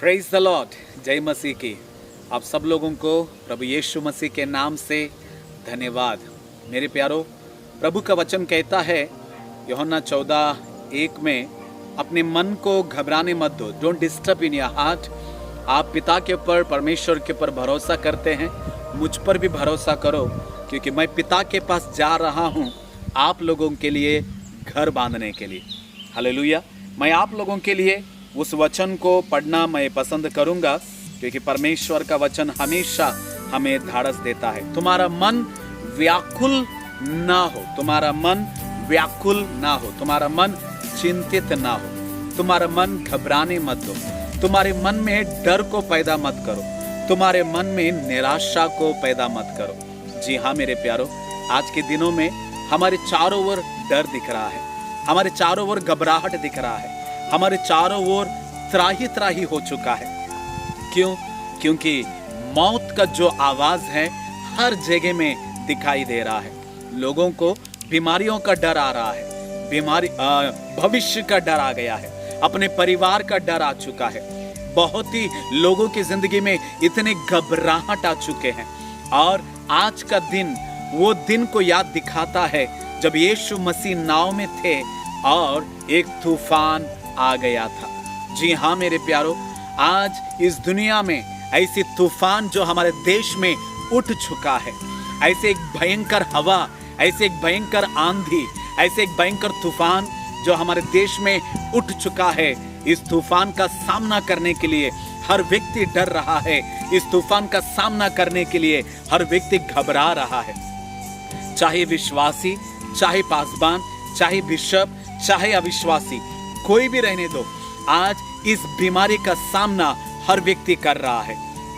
Praise the Lord. जय मसीह की। आप सब लोगों को प्रभु यीशु मसीह के नाम से धन्यवाद। मेरे प्यारो, प्रभु का वचन कहता है यूहन्ना 14:1 में, अपने मन को घबराने मत दो, don't disturb in your heart. आप पिता के ऊपर, परमेश्वर के ऊपर भरोसा करते हैं, मुझ पर भी भरोसा करो, क्योंकि मैं पिता के पास जा रहा हूँ आप लोगों के लिए घर बांधने के लिए। हालेलुया। मैं आप लोगों के लिए उस वचन को पढ़ना मैं पसंद करूंगा, क्योंकि परमेश्वर का वचन हमेशा हमें धाड़स देता है। तुम्हारा मन व्याकुल ना हो, तुम्हारा मन व्याकुल ना हो, तुम्हारा मन चिंतित ना हो, तुम्हारा मन घबराने मत दो, तुम्हारे मन में डर को पैदा मत करो, तुम्हारे मन में निराशा को पैदा मत करो। जी हाँ मेरे प्यारो, आज के दिनों में हमारे चारों ओर डर दिख रहा है, हमारे चारों ओर घबराहट दिख रहा है, हमारे चारों ओर त्राही त्राही हो चुका है। क्यों? क्योंकि मौत का जो आवाज है हर जगह में दिखाई दे रहा है। लोगों को बीमारियों का डर आ रहा है, भविष्य का डर आ गया है, अपने परिवार का डर आ चुका है। बहुत ही लोगों की जिंदगी में इतने घबराहट आ चुके हैं। और आज का दिन वो दिन को याद दिखाता है जब यीशु मसीह नाव में थे और एक तूफान आ गया था। जी हाँ मेरे प्यारो, आज इस दुनिया में ऐसी तूफान जो हमारे देश में उठ चुका है, ऐसे एक भयंकर हवा, ऐसे एक भयंकर आंधी, ऐसे एक भयंकर तूफान जो हमारे देश में उठ चुका है। इस तूफान का सामना करने के लिए हर व्यक्ति डर रहा है, इस तूफान का सामना करने के लिए हर व्यक्ति घबरा रहा है। चाहे विश्वासी, चाहे पासबान, चाहे बिशप, चाहे अविश्वासी, कोई भी रहने दो, आज इस बीमारी का सामना हर व्यक्ति कर रहा है।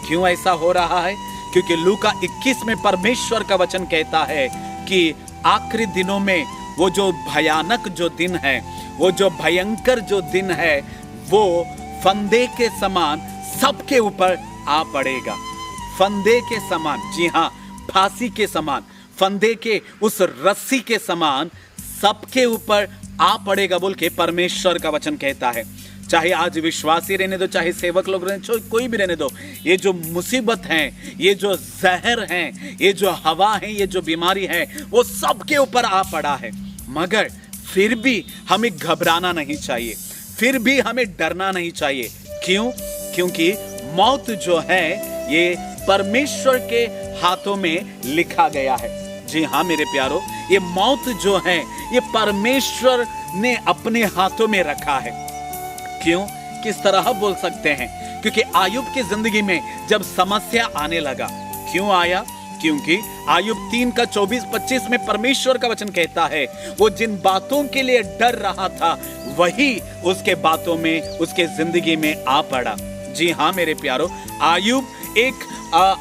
क्यों ऐसा हो रहा है? क्योंकि लूका 21 में परमेश्वर का वचन कहता है कि आखिरी दिनों में वो जो भयानक जो दिन है, वो जो भयंकर जो दिन है, वो फंदे के समान सबके ऊपर आ पड़ेगा। फंदे के समान, जी हाँ, फांसी के समान, फंदे के उस रस्सी के समान सबके ऊपर आ पड़ेगा बोल के परमेश्वर का वचन कहता है। चाहे आज विश्वासी रहने दो, चाहे सेवक लोग रहने दो, कोई भी रहने दो, ये जो मुसीबत है, ये जो जहर है, ये जो हवा है, ये जो बीमारी है, वो सबके ऊपर आ पड़ा है। मगर फिर भी हमें घबराना नहीं चाहिए, फिर भी हमें डरना नहीं चाहिए। क्यों? क्योंकि मौत जो है ये परमेश्वर के हाथों में लिखा गया है। जी हाँ मेरे प्यारो, ये मौत जो है ये परमेश्वर ने अपने हाथों में रखा है। क्यों? किस तरह बोल सकते हैं? क्योंकि आयुब की जिंदगी में जब समस्या आने लगा, क्यों आया? क्योंकि आयुब 3:24-25 में परमेश्वर का वचन कहता है, वो जिन बातों के लिए डर रहा था वही उसके बातों में, उसके जिंदगी में आ पड़ा। जी हाँ मेरे प्यारो, आयुब एक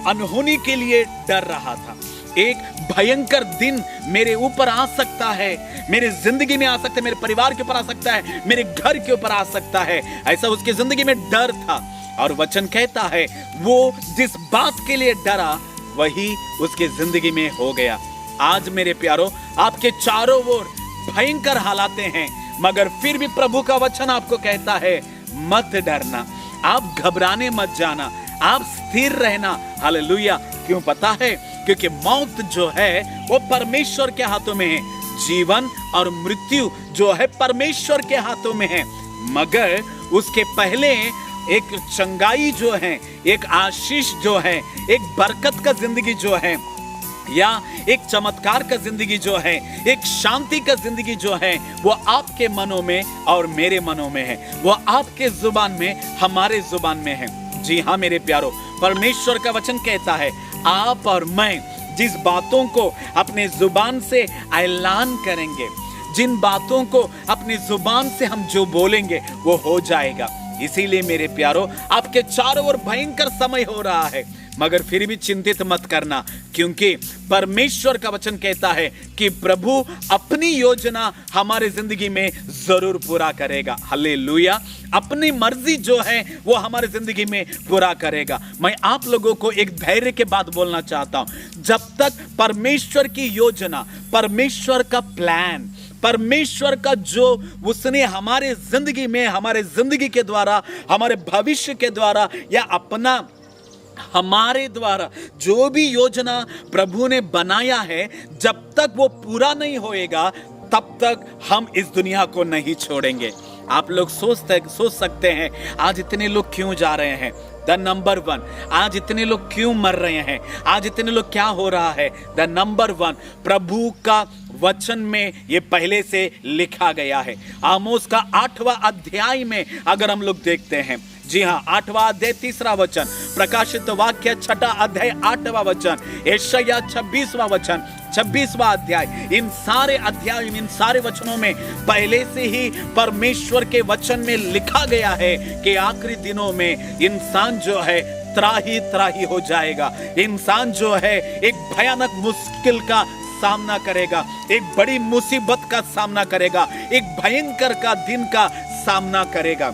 अनहोनी के लिए डर रहा था। एक भयंकर दिन मेरे ऊपर आ सकता है, मेरे जिंदगी में आ सकता है, मेरे परिवार के ऊपर आ सकता है, मेरे घर के ऊपर आ सकता है, ऐसा उसकी जिंदगी में डर था। और वचन कहता है वो जिस बात के लिए डरा वही उसकी जिंदगी में हो गया। आज मेरे प्यारो, आपके चारों ओर भयंकर हालातें हैं, मगर फिर भी प्रभु का वचन आपको कहता है मत डरना, आप घबराने मत जाना, आप स्थिर रहना। हालेलुया। क्यों पता है? क्योंकि मौत जो है वो परमेश्वर के हाथों में है, जीवन और मृत्यु जो है परमेश्वर के हाथों में है। मगर उसके पहले एक चंगाई जो है, एक आशीष जो है, एक बरकत का जिंदगी जो है, या एक चमत्कार का जिंदगी जो है, एक शांति का जिंदगी जो है, वो आपके मनों में और मेरे मनों में है, वो आपके जुबान में, हमारे जुबान में है। जी हाँ मेरे प्यारो, परमेश्वर का वचन कहता है आप और मैं जिस बातों को अपने जुबान से ऐलान करेंगे, जिन बातों को अपनी जुबान से हम जो बोलेंगे वो हो जाएगा। इसीलिए मेरे प्यारो, आपके चारों ओर भयंकर समय हो रहा है, मगर फिर भी चिंतित मत करना, क्योंकि परमेश्वर का वचन कहता है कि प्रभु अपनी योजना हमारे जिंदगी में जरूर पूरा करेगा। हालेलुया। अपनी मर्जी जो है वो हमारे जिंदगी में पूरा करेगा। मैं आप लोगों को एक धैर्य के बात बोलना चाहता हूं, जब तक परमेश्वर की योजना, परमेश्वर का प्लान, परमेश्वर का जो उसने हमारे जिंदगी में, हमारे जिंदगी के द्वारा, हमारे भविष्य के द्वारा या अपना हमारे द्वारा जो भी योजना प्रभु ने बनाया है, जब तक वो पूरा नहीं होएगा तब तक हम इस दुनिया को नहीं छोड़ेंगे। आप लोग सोच सकते हैं आज इतने लोग क्यों जा रहे हैं। द नंबर वन, आज इतने लोग क्यों मर रहे हैं, आज इतने लोग क्या हो रहा है। द नंबर वन, प्रभु का वचन में ये पहले से लिखा गया है। आमोस का 8वां अध्याय में अगर हम लोग देखते हैं, जी हाँ, 8वां अध्याय 3रा वचन, प्रकाशित वाक्य 6ठा अध्याय 8वां वचन, यशायाह 26वां वचन 26वां अध्याय, इन सारे अध्याय, इन सारे वचनों में पहले से ही परमेश्वर के वचन में लिखा गया है कि आखिरी दिनों में इंसान जो है त्राही त्राही हो जाएगा। इंसान जो है एक भयानक मुश्किल का सामना करेगा, एक बड़ी मुसीबत का सामना करेगा, एक भयंकर का दिन का सामना करेगा।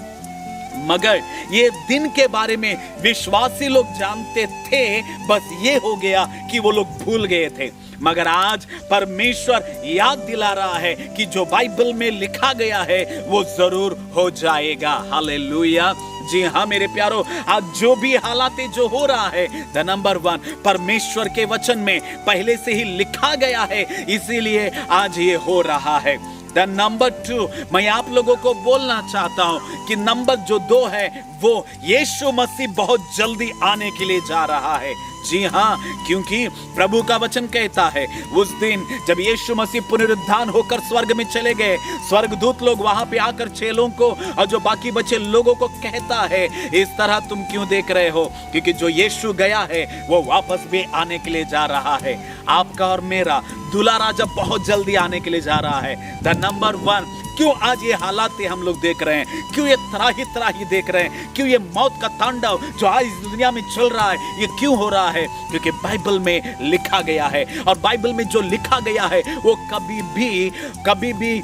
मगर ये दिन के बारे में विश्वासी लोग जानते थे, बस ये हो गया कि वो लोग भूल गए थे। मगर आज परमेश्वर याद दिला रहा है कि जो बाइबल में लिखा गया है वो जरूर हो जाएगा। हालेलुया। जी हाँ मेरे प्यारो, आज जो भी हालात जो हो रहा है, द नंबर वन, परमेश्वर के वचन में पहले से ही लिखा गया है, इसीलिए आज ये हो रहा है। द नंबर टू, मैं आप लोगों को बोलना चाहता हूं कि नंबर जो 2 है वो यीशु मसीह बहुत जल्दी आने के लिए जा रहा है। जी हाँ, क्योंकि प्रभु का वचन कहता है उस दिन जब यीशु मसीह पुनरुत्थान होकर स्वर्ग में चले गए, स्वर्गदूत लोग वहां पे आकर चेलों को और जो बाकी बचे लोगों को कहता है, इस तरह तुम क्यों देख रहे हो, क्योंकि जो यीशु गया है वो वापस भी आने के लिए जा रहा है। आपका और मेरा दूल्हा राजा बहुत जल्दी आने के लिए जा रहा है। द नंबर वन, क्यों आज ये हालात हम लोग देख रहे हैं, क्यों ये त्राही देख रहे हैं, क्यों ये मौत का तांडव जो आज इस दुनिया में चल रहा है, ये क्यों हो रहा है? क्योंकि बाइबल में लिखा गया है, और बाइबल में जो लिखा गया है वो कभी भी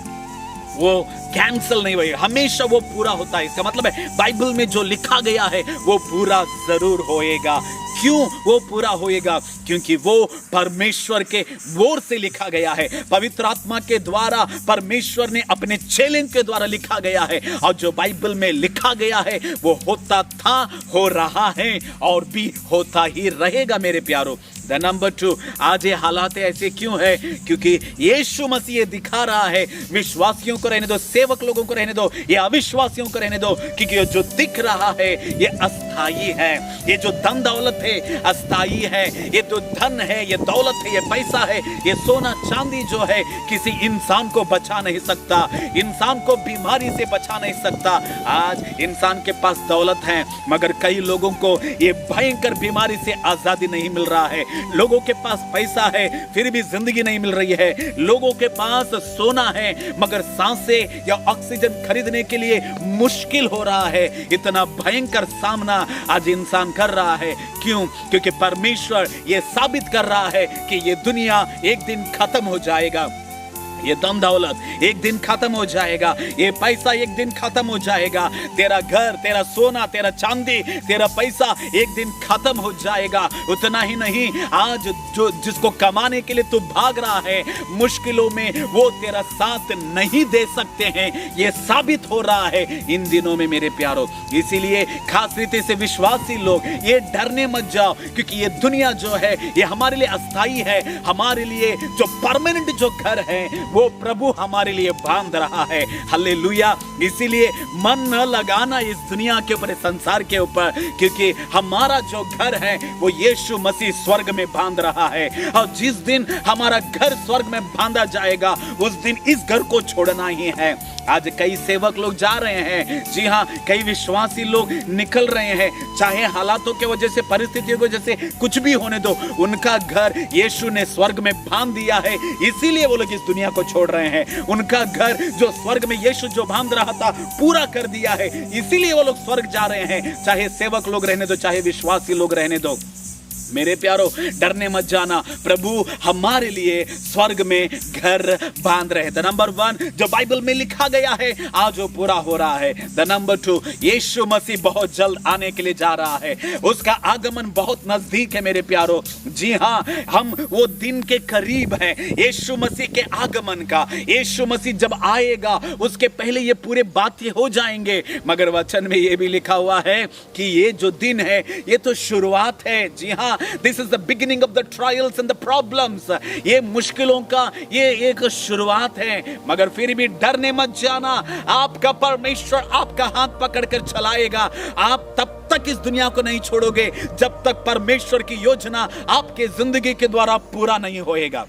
वो कैंसिल नहीं हुई, हमेशा वो पूरा होता है। इसका मतलब है बाइबल में जो लिखा गया है वो पूरा जरूर होएगा। क्यों वो पूरा होएगा? क्योंकि वो परमेश्वर के ओर से लिखा गया है, पवित्र आत्मा के द्वारा परमेश्वर ने अपने चेलन के द्वारा लिखा गया है, और जो बाइबल में लिखा गया है वो होता था, हो रहा है और भी होता ही रहेगा मेरे प्यारो। द नंबर टू, आज ये हालात ऐसे क्यों है? क्योंकि यीशु मसीह ये दिखा रहा है, विश्वासियों को रहने दो, सेवक लोगों को रहने दो, ये अविश्वासियों को रहने दो, क्योंकि ये जो दिख रहा है ये अस्थाई है, ये जो धन दौलत है अस्थाई है, ये जो धन है, ये दौलत है, ये पैसा है, ये सोना चांदी जो है किसी इंसान को बचा नहीं सकता, इंसान को बीमारी से बचा नहीं सकता। आज इंसान के पास दौलत है, मगर कई लोगों को ये भयंकर बीमारी से आजादी नहीं मिल रहा है। लोगों के पास पैसा है फिर भी जिंदगी नहीं मिल रही है, लोगों के पास सोना है मगर सांसें या ऑक्सीजन खरीदने के लिए मुश्किल हो रहा है। इतना भयंकर सामना आज इंसान कर रहा है। क्यों? क्योंकि परमेश्वर ये साबित कर रहा है कि ये दुनिया एक दिन खत्म हो जाएगा, ये धन दौलत एक दिन खत्म हो जाएगा, ये पैसा एक दिन खत्म हो जाएगा, तेरा घर, तेरा सोना, तेरा चांदी, तेरा पैसा एक दिन खत्म हो जाएगा। उतना ही नहीं, आज जो जिसको कमाने के लिए तू भाग रहा है मुश्किलों में, वो तेरा साथ नहीं दे सकते हैं, ये साबित हो रहा है इन दिनों में मेरे प्यारो। इसीलिए खास रीति से विश्वासी लोग ये डरने मत जाओ, क्योंकि ये दुनिया जो है ये हमारे लिए अस्थाई है, हमारे लिए जो परमानेंट जो घर है वो प्रभु हमारे लिए बांध रहा है। हालेलुया। इसीलिए मन न लगाना इस दुनिया के ऊपर, संसार के ऊपर, क्योंकि हमारा जो घर है वो यीशु मसीह स्वर्ग में बांध रहा है, और जिस दिन हमारा घर स्वर्ग में बांधा जाएगा उस दिन इस घर को छोड़ना ही है। आज कई सेवक लोग जा रहे हैं, जी हाँ, कई विश्वासी लोग निकल रहे हैं, चाहे हालातों के वजह से, परिस्थितियों की वजह से, कुछ भी होने दो, उनका घर यीशु ने स्वर्ग में बांध दिया है, इसीलिए वो लोग इस दुनिया को छोड़ रहे हैं। उनका घर जो स्वर्ग में यीशु जो बांध रहा था पूरा कर दिया है, इसीलिए वो लोग स्वर्ग जा रहे हैं, चाहे सेवक लोग रहने दो, चाहे विश्वासी लोग रहने दो। मेरे प्यारो, डरने मत जाना, प्रभु हमारे लिए स्वर्ग में घर बांध रहे। द नंबर 1 जो बाइबल में लिखा गया है आज वो पूरा हो रहा है। द नंबर 2 यीशु मसीह बहुत जल्द आने के लिए जा रहा है, उसका आगमन बहुत नजदीक है मेरे प्यारो। जी हाँ, हम वो दिन के करीब हैं यीशु मसीह के आगमन का। यीशु मसीह जब आएगा उसके पहले ये पूरे बातें हो जाएंगे, मगर वचन में ये भी लिखा हुआ है कि ये जो दिन है ये तो शुरुआत है। जी हाँ, this is the beginning of the trials and the problems. ये मुश्किलों का ये एक शुरुआत है, मगर फिर भी डरने मत जाना। आपका परमेश्वर आपका हाथ पकड़कर चलाएगा। आप तब तक इस दुनिया को नहीं छोड़ोगे जब तक परमेश्वर की योजना आपके जिंदगी के द्वारा पूरा नहीं होएगा।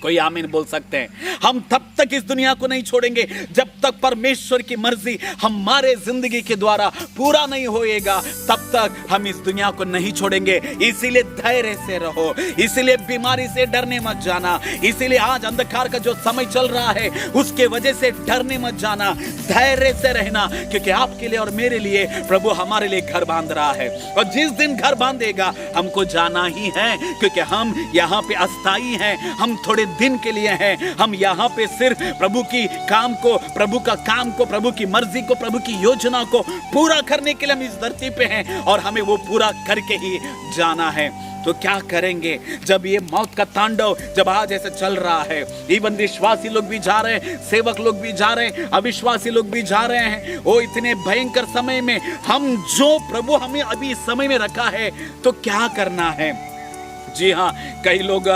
कोई आमीन बोल सकते हैं? हम तब तक इस दुनिया को नहीं छोड़ेंगे जब तक परमेश्वर की मर्जी हमारे जिंदगी के द्वारा पूरा नहीं होएगा, तब तक हम इस दुनिया को नहीं छोड़ेंगे। इसीलिए धैर्य से रहो, इसीलिए बीमारी से डरने मत जाना, इसीलिए आज अंधकार का जो समय चल रहा है उसके वजह से डरने मत जाना, धैर्य से रहना, क्योंकि आपके लिए और मेरे लिए प्रभु हमारे लिए घर बांध रहा है। और जिस दिन घर बांधेगा हमको जाना ही है, क्योंकि हम यहाँ पे अस्थाई हैं, हम थोड़े दिन के लिए हैं। हम यहाँ पे सिर्फ प्रभु की काम को, प्रभु का काम को, प्रभु की मर्जी को, प्रभु की योजना को पूरा करने के लिए हम इस धरती पे हैं और हमें वो पूरा करके ही जाना है। तो क्या करेंगे जब ये मौत का तांडव जब आज ऐसे चल रहा है? इवन विश्वासी लोग भी जा रहे हैं, सेवक लोग भी जा रहे हैं, अविश्वासी लोग भी जा रहे हैं। वो इतने भयंकर समय में हम जो प्रभु हमें अभी इस समय में रखा है तो क्या करना है? जी हाँ, कई लोग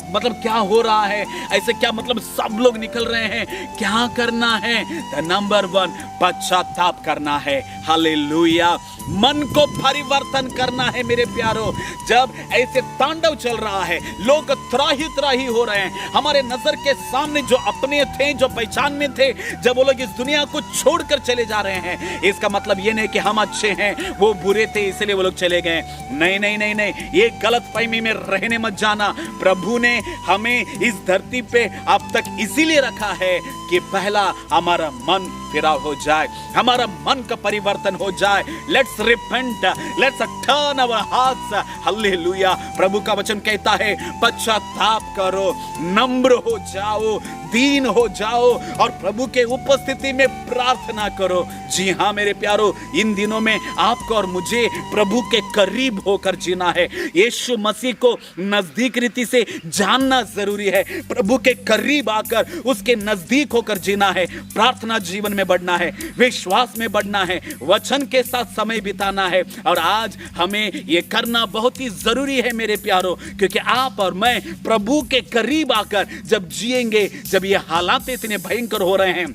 मतलब क्या हो रहा है ऐसे, क्या मतलब सब लोग निकल रहे हैं, क्या करना है? द नंबर 1 पश्चाताप करना है। हालेलुया, मन को परिवर्तन करना है मेरे प्यारो। जब ऐसे तांडव चल रहा है, लोग त्राही त्राही हो रहे हैं, हमारे नजर के सामने जो अपने थे, जो पहचान में थे, जब वो लोग इस दुनिया को छोड़कर चले जा रहे हैं, इसका मतलब ये नहीं कि हम अच्छे हैं, वो बुरे थे इसलिए वो लोग चले गए। नहीं नहीं नहीं नहीं, ये गलत फहमी में रहने मत जाना। प्रभु ने हमें इस धरती पे अब तक इसीलिए रखा है कि पहला हमारा मन फिरा हो जाए, हमारा मन का परिवर्तन हो जाए। Let's repent, let's turn our hearts. Hallelujah, प्रभु का वचन कहता है पश्चाताप करो, नम्र हो जाओ, दीन हो जाओ और प्रभु के उपस्थिति में प्रार्थना करो। जी हाँ मेरे प्यारो, इन दिनों में आपको और मुझे प्रभु के करीब होकर जीना है। यीशु मसीह को नजदीक रीति से जानना जरूरी है, प्रभु के करीब आकर उसके नजदीक होकर जीना है, प्रार्थना जीवन में बढ़ना है, विश्वास में बढ़ना है, वचन के साथ समय बिताना है। और आज हमें यह करना बहुत ही जरूरी है मेरे प्यारो, क्योंकि आप और मैं प्रभु के करीब आकर जब जिएंगे, जब ये हालात इतने भयंकर हो रहे हैं,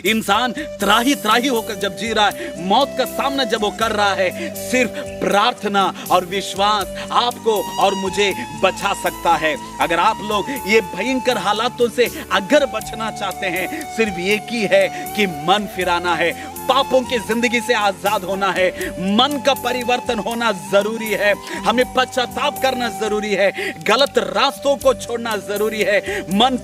इंसान त्राही त्राही होकर जब जी रहा है, मौत का सामना जब वो कर रहा है, सिर्फ प्रार्थना और विश्वास आपको और मुझे बचा सकता है। अगर आप लोग ये भयंकर हालातों से अगर बचना चाहते हैं, सिर्फ एक ही है कि मन फिराना है, पापों की जिंदगी से आजाद होना है, मन का परिवर्तन होना जरूरी है, हमें पश्चाताप करना जरूरी है, गलत रास्तों को छोड़ना जरूरी है, मन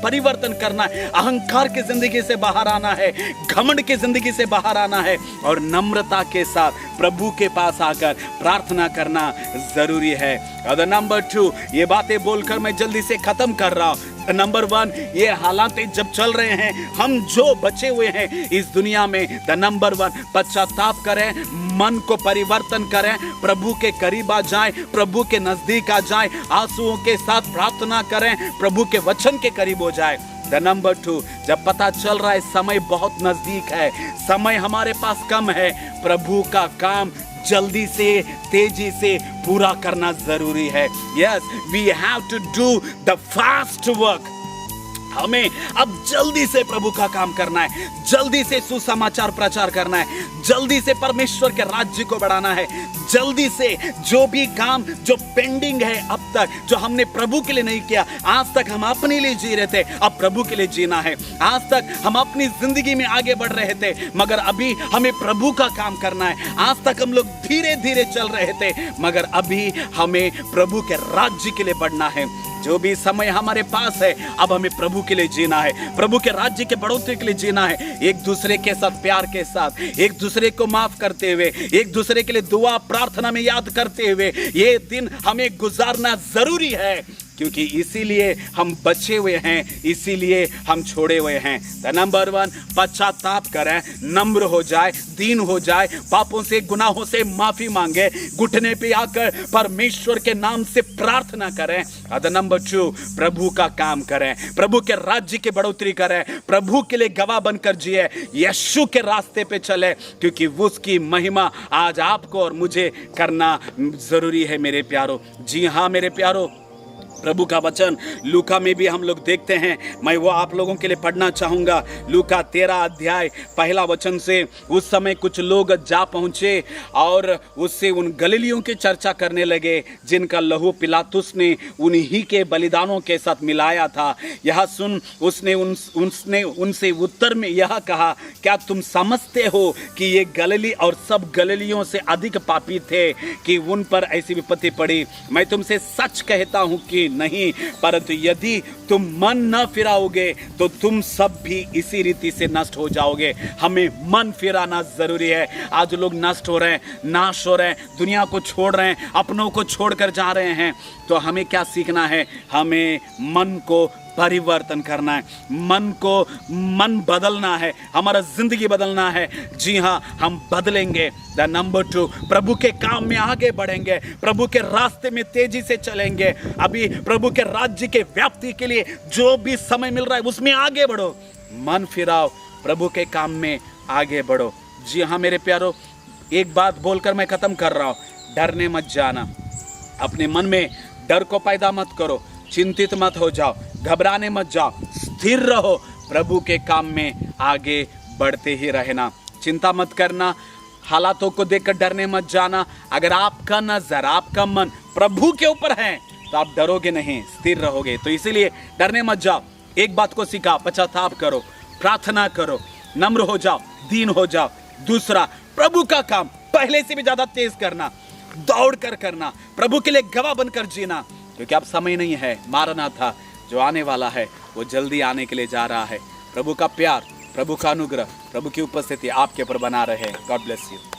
परिवर्तन करना है, अहंकार की जिंदगी से बाहर आना है, घमंड की जिंदगी से बाहर आना है और नम्रता के साथ प्रभु के पास आकर प्रार्थना करना जरूरी है। और नंबर 2, ये बातें बोलकर मैं जल्दी से खत्म कर रहा हूं। नंबर 1, ये हालात जब चल रहे हैं, हम जो बचे हुए हैं इस दुनिया में, द नंबर 1 पश्चाताप करें, मन को परिवर्तन करें, प्रभु के करीब आ जाएं, प्रभु के नजदीक आ जाएं, आंसुओं के साथ प्रार्थना करें, प्रभु के वचन के करीब हो जाए। द नंबर 2, जब पता चल रहा है समय बहुत नजदीक है, समय हमारे पास कम है, प्रभु का काम जल्दी से, तेजी से पूरा करना जरूरी है। Yes, we have to do the fast work. हमें अब जल्दी से प्रभु का काम करना है, जल्दी से सुसमाचार प्रचार करना है, जल्दी से परमेश्वर के राज्य को बढ़ाना है, जल्दी से जो भी काम जो पेंडिंग है अब तक, जो हमने प्रभु के लिए नहीं किया, आज तक हम अपने लिए जी रहे थे, अब प्रभु के लिए जीना है। आज तक हम अपनी जिंदगी में आगे बढ़ रहे थे, मगर अभी हमें प्रभु का काम करना है। आज तक हम लोग धीरे धीरे चल रहे थे, मगर अभी हमें प्रभु के राज्य के लिए बढ़ना है। जो भी समय हमारे पास है, अब हमें प्रभु के लिए जीना है, प्रभु के राज्य के बढ़ोतरी के लिए जीना है, एक दूसरे के साथ प्यार के साथ, एक दूसरे को माफ करते हुए, एक दूसरे के लिए दुआ प्रार्थना में याद करते हुए ये दिन हमें गुजारना जरूरी है, क्योंकि इसीलिए हम बचे हुए हैं, इसीलिए हम छोड़े हुए हैं। तो नंबर 1, पश्चाताप करें, नम्र हो जाए, दीन हो जाए, पापों से गुनाहों से माफी मांगे, घुटने पे आकर परमेश्वर के नाम से प्रार्थना करें। और नंबर 2, प्रभु का काम करें, प्रभु के राज्य की बढ़ोतरी करें, प्रभु के लिए गवाह बनकर जिए, यीशु के रास्ते पे चले, क्योंकि उसकी महिमा आज आपको और मुझे करना जरूरी है मेरे प्यारो। जी हाँ मेरे प्यारो, प्रभु का वचन लूका में भी हम लोग देखते हैं, मैं वो आप लोगों के लिए पढ़ना चाहूँगा। लूका 13 अध्याय पहला वचन से, उस समय कुछ लोग जा पहुँचे और उससे उन गलीलियों की चर्चा करने लगे जिनका लहू पिलातुस ने उन्हीं के बलिदानों के साथ मिलाया था। यह सुन उसने उनसे उत्तर में यह कहा, क्या तुम समझते हो कि ये गलीली और सब गलीलियों से अधिक पापी थे कि उन पर ऐसी विपत्ति पड़ी? मैं तुमसे सच कहता हूँ कि नहीं, परंतु यदि तुम मन न फिराओगे तो तुम सब भी इसी रीति से नष्ट हो जाओगे। हमें मन फिराना जरूरी है। आज लोग नष्ट हो रहे हैं, नाश हो रहे हैं, दुनिया को छोड़ रहे हैं, अपनों को छोड़कर जा रहे हैं। तो हमें क्या सीखना है? हमें मन को परिवर्तन करना है, मन बदलना है, हमारा जिंदगी बदलना है। जी हाँ, हम बदलेंगे। द नंबर 2, प्रभु के काम में आगे बढ़ेंगे, प्रभु के रास्ते में तेजी से चलेंगे। अभी प्रभु के राज्य के व्याप्ति के लिए जो भी समय मिल रहा है उसमें आगे बढ़ो, मन फिराओ, प्रभु के काम में आगे बढ़ो। जी हाँ मेरे प्यारो, एक बात बोलकर मैं खत्म कर रहा हूँ, डरने मत जाना। अपने मन में डर को पैदा मत करो, चिंतित मत हो जाओ, घबराने मत जाओ, स्थिर रहो, प्रभु के काम में आगे बढ़ते ही रहना। चिंता मत करना, हालातों को देखकर डरने मत जाना। अगर आपका नजर, आपका मन प्रभु के ऊपर है तो आप डरोगे नहीं, स्थिर रहोगे। तो इसीलिए डरने मत जाओ। एक बात को सीखा, पश्चाताप करो, प्रार्थना करो, नम्र हो जाओ, दीन हो जाओ। दूसरा, प्रभु का काम पहले से भी ज्यादा तेज करना, दौड़ कर करना, प्रभु के लिए गवाह बनकर जीना, क्योंकि अब समय नहीं है। मारनाथा जो आने वाला है वो जल्दी आने के लिए जा रहा है। प्रभु का प्यार, प्रभु का अनुग्रह, प्रभु की उपस्थिति आपके ऊपर बना रहे। God bless you.